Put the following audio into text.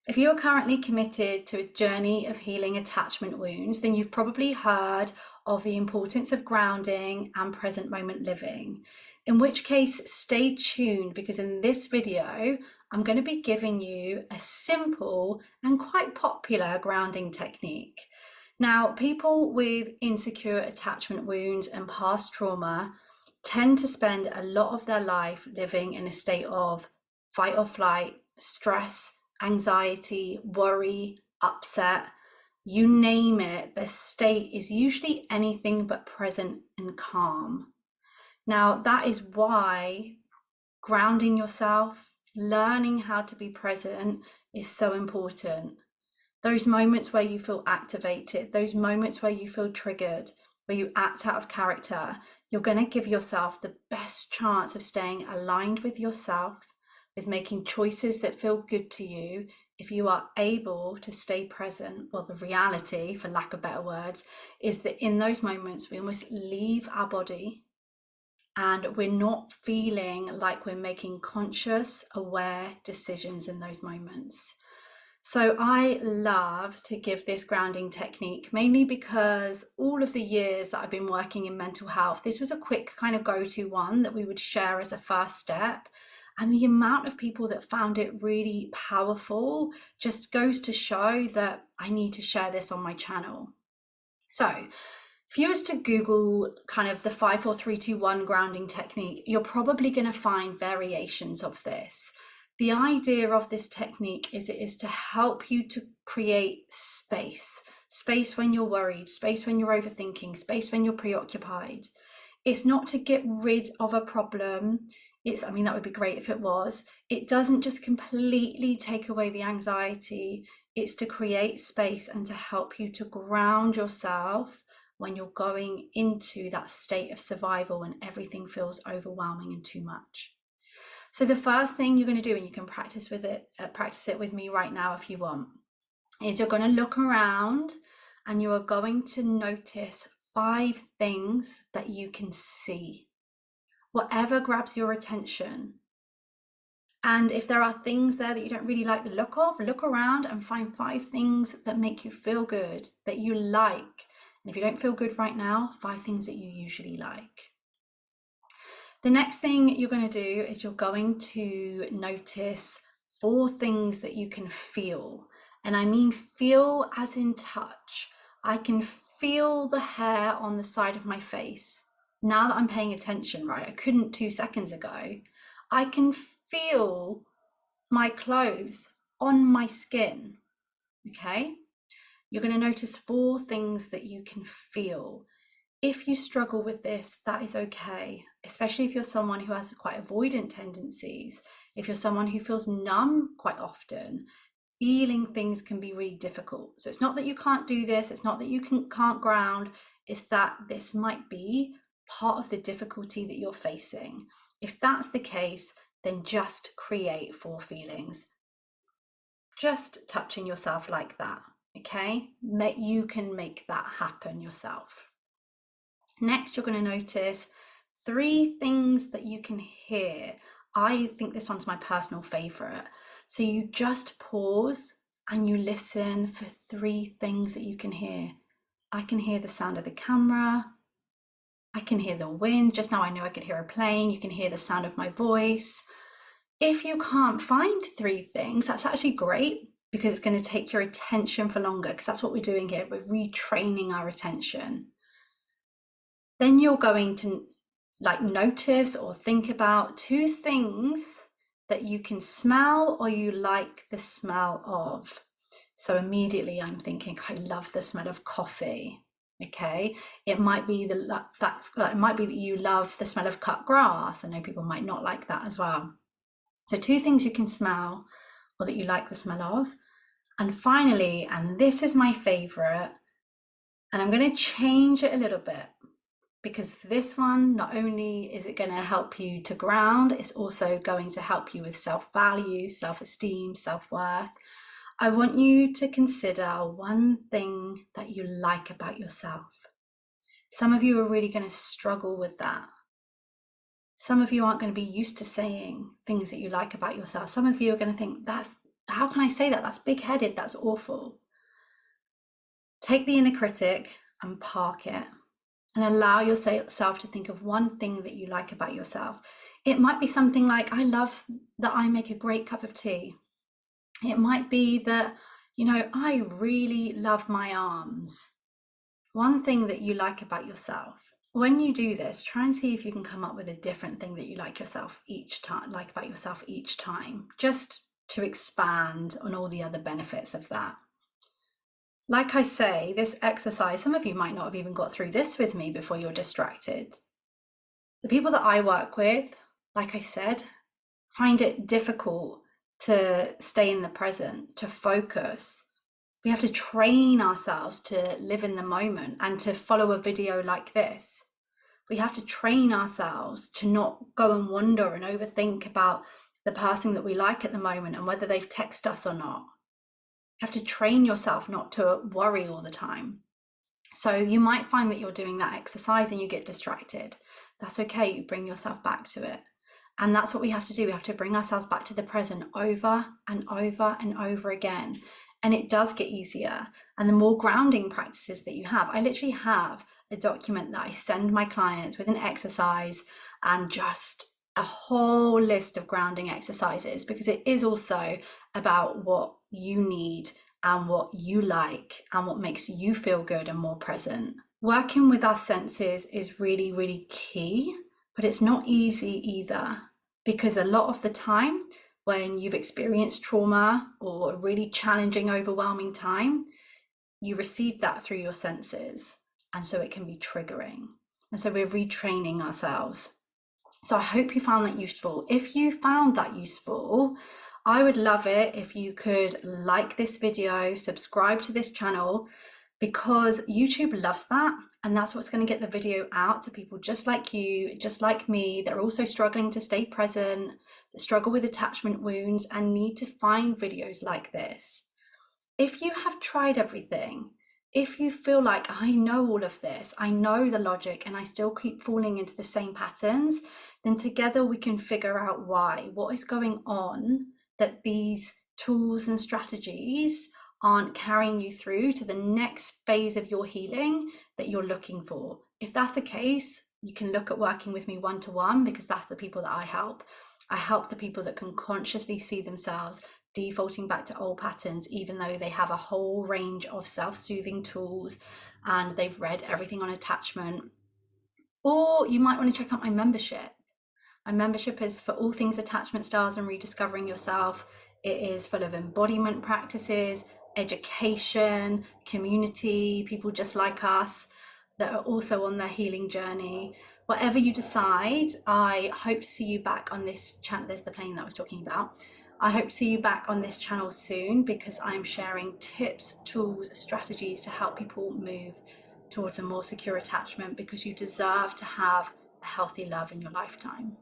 If you are currently committed to a journey of healing attachment wounds, then you've probably heard of the importance of grounding and present moment living. In which case, stay tuned because in this video, I'm going to be giving you a simple and quite popular grounding technique. Now, people with insecure attachment wounds and past trauma tend to spend a lot of their life living in a state of fight or flight, stress, anxiety, worry, upset, you name it, the state is usually anything but present and calm. Now, that is why grounding yourself, learning how to be present is so important. Those moments where you feel activated, those moments where you feel triggered, where you act out of character, you're going to give yourself the best chance of staying aligned with yourself, with making choices that feel good to you, if you are able to stay present. Well, the reality, for lack of better words, is that in those moments, we almost leave our body and we're not feeling like we're making conscious, aware decisions in those moments. So I love to give this grounding technique, mainly because all of the years that I've been working in mental health, this was a quick kind of go-to one that we would share as a first step. And the amount of people that found it really powerful just goes to show that I need to share this on my channel. So if you was to Google kind of the 5, 4, 3, 2, 1 grounding technique, you're probably going to find variations of this. The idea of this technique is it is to help you to create space when you're worried, space when you're overthinking, space when you're preoccupied. It's not to get rid of a problem. I mean, that would be great if it was. It doesn't just completely take away the anxiety. It's to create space and to help you to ground yourself when you're going into that state of survival and everything feels overwhelming and too much. So the first thing you're going to do, and you can practice it with me right now if you want, is you're going to look around and you are going to notice 5 things that you can see, whatever grabs your attention. And if there are things there that you don't really like the look of, look around and find 5 things that make you feel good, that you like. And if you don't feel good right now, 5 things that you usually like. The next thing you're going to do is you're going to notice 4 things that you can feel. And I mean feel as in touch. I can feel the hair on the side of my face. Now that I'm paying attention, right? I couldn't 2 seconds ago. I can feel my clothes on my skin, okay? You're going to notice 4 things that you can feel. If you struggle with this, that is okay, especially if you're someone who has quite avoidant tendencies. If you're someone who feels numb quite often, feeling things can be really difficult. So it's not that you can't do this, it's not that you can't ground, it's that this might be part of the difficulty that you're facing. If that's the case, then just create 4 feelings. Just touching yourself like that, okay? You can make that happen yourself. Next, you're going to notice 3 things that you can hear. I think this one's my personal favorite. So you just pause and you listen for 3 things that you can hear. I can hear the sound of the camera. I can hear the wind. Just now I knew I could hear a plane. You can hear the sound of my voice. If you can't find 3 things, that's actually great because it's going to take your attention for longer, because that's what we're doing here. We're retraining our attention. Then you're going to notice or think about 2 things that you can smell or you like the smell of. So immediately I'm thinking, I love the smell of coffee. Okay, it might be that you love the smell of cut grass. I know people might not like that as well. So 2 things you can smell or that you like the smell of. And finally, and this is my favorite, and I'm going to change it a little bit, because for this one, not only is it going to help you to ground, it's also going to help you with self-value, self-esteem, self-worth. I want you to consider 1 thing that you like about yourself. Some of you are really going to struggle with that. Some of you aren't going to be used to saying things that you like about yourself. Some of you are going to think, how can I say that? That's big-headed, that's awful. Take the inner critic and park it, and allow yourself to think of one thing that you like about yourself. It might be something like, I love that I make a great cup of tea. It might be that, I really love my arms. One thing that you like about yourself. When you do this, try and see if you can come up with a different thing that you like about yourself each time, just to expand on all the other benefits of that. Like I say, this exercise, some of you might not have even got through this with me before you're distracted. The people that I work with, like I said, find it difficult to stay in the present, to focus. We have to train ourselves to live in the moment and to follow a video like this. We have to train ourselves to not go and wonder and overthink about the person that we like at the moment and whether they've texted us or not. You have to train yourself not to worry all the time. So you might find that you're doing that exercise and you get distracted. That's okay, you bring yourself back to it. And that's what we have to do. We have to bring ourselves back to the present over and over and over again. And it does get easier. And the more grounding practices that you have, I literally have a document that I send my clients with an exercise and just a whole list of grounding exercises, because it is also about what you need and what you like and what makes you feel good and more present. Working with our senses is really, really key, but it's not easy either, because a lot of the time when you've experienced trauma or a really challenging, overwhelming time, you receive that through your senses. And so it can be triggering. And so we're retraining ourselves. So I hope you found that useful. If you found that useful, I would love it if you could like this video, subscribe to this channel, because YouTube loves that. And that's what's going to get the video out to people just like you, just like me. They're also struggling to stay present, that struggle with attachment wounds and need to find videos like this. If you have tried everything, if you feel like, I know all of this, I know the logic, and I still keep falling into the same patterns, then together we can figure out why. What is going on that these tools and strategies aren't carrying you through to the next phase of your healing that you're looking for? If that's the case, you can look at working with me one-to-one, because that's the people that I help. I help the people that can consciously see themselves defaulting back to old patterns, even though they have a whole range of self-soothing tools and they've read everything on attachment. Or you might want to check out my membership. My membership is for all things attachment styles and rediscovering yourself. It is full of embodiment practices, education, community, people just like us that are also on their healing journey. Whatever you decide, I hope to see you back on this channel. There's the plane that I was talking about. I hope to see you back on this channel soon, because I'm sharing tips, tools, strategies to help people move towards a more secure attachment, because you deserve to have a healthy love in your lifetime.